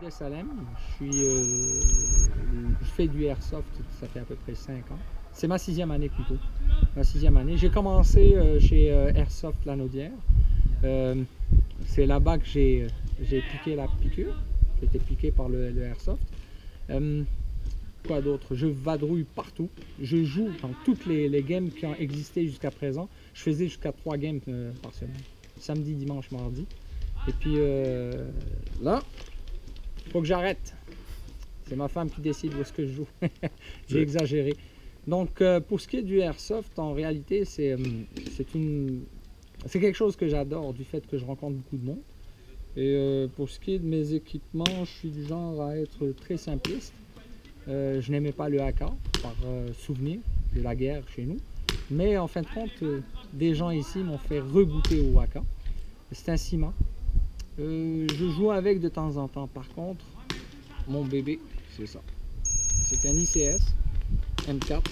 de Salem. Je fais du airsoft, ça fait à peu près 5 ans. C'est ma 6e année plutôt. Ma 6e année. J'ai commencé chez Airsoft Lanaudière. C'est là-bas que j'ai piqué la piqûre. J'ai été piqué par le airsoft. Quoi d'autre? Je vadrouille partout. Je joue dans toutes les games qui ont existé jusqu'à présent. Je faisais jusqu'à 3 games par semaine. Samedi, dimanche, mardi. Et puis là, il faut que j'arrête. C'est ma femme qui décide où est-ce que je joue. J'ai exagéré. Donc pour ce qui est du airsoft, en réalité, c'est quelque chose que j'adore du fait que je rencontre beaucoup de monde. Et pour ce qui est de mes équipements, je suis du genre à être très simpliste. Je n'aimais pas le AK par souvenir de la guerre chez nous. Mais en fin de compte, des gens ici m'ont fait rebooter au AK. C'est un Syma. Je joue avec de temps en temps. Par contre, mon bébé, c'est ça. C'est un ICS M4.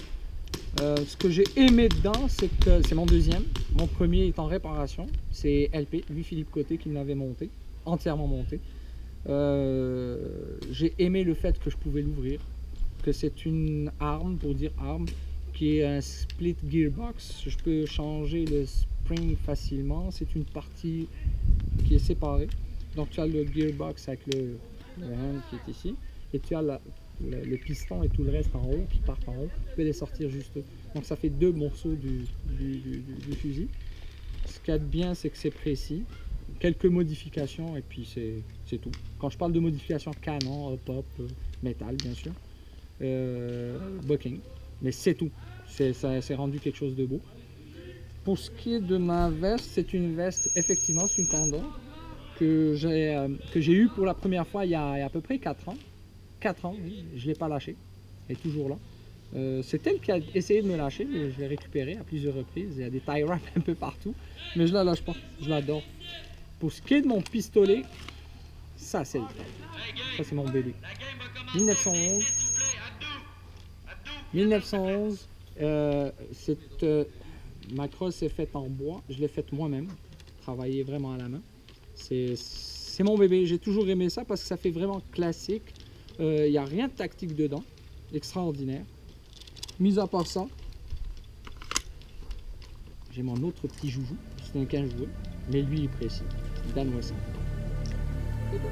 Ce que j'ai aimé dedans, c'est que c'est mon deuxième. Mon premier est en réparation. C'est LP, lui Philippe Côté, qui me l'avait monté, entièrement monté. J'ai aimé le fait que je pouvais l'ouvrir, que c'est une arme, pour dire arme, qui est un split gearbox. Je peux changer le spring facilement. C'est une partie qui est séparée. Donc tu as le gearbox avec le hand qui est ici, et tu as le piston et tout le reste en haut qui partent en haut. Tu peux les sortir juste. Donc ça fait 2 morceaux du fusil. Ce qu'il y a de bien, c'est que c'est précis. Quelques modifications et puis c'est tout. Quand je parle de modifications, canon, hop, métal bien sûr, bucking, mais c'est tout. C'est rendu quelque chose de beau. Pour ce qui est de ma veste, c'est une veste, effectivement, c'est une Condor que j'ai eu pour la première fois il y a à peu près 4 ans. 4 ans, oui, je ne l'ai pas lâché, elle est toujours là. C'est elle qui a essayé de me lâcher, mais je l'ai récupérée à plusieurs reprises. Il y a des tie wraps un peu partout, mais je ne la lâche pas, je l'adore. Pour ce qui est de mon pistolet, ça c'est le temps. Ça c'est mon bébé. 1911, ma crosse est faite en bois, je l'ai faite moi-même, travaillé vraiment à la main. C'est mon bébé, j'ai toujours aimé ça parce que ça fait vraiment classique. Il n'y a rien de tactique dedans, extraordinaire. Mis à part ça, j'ai mon autre petit joujou, c'est un 15 jouets, mais lui il est précis, Dan Wesson. C'est bon.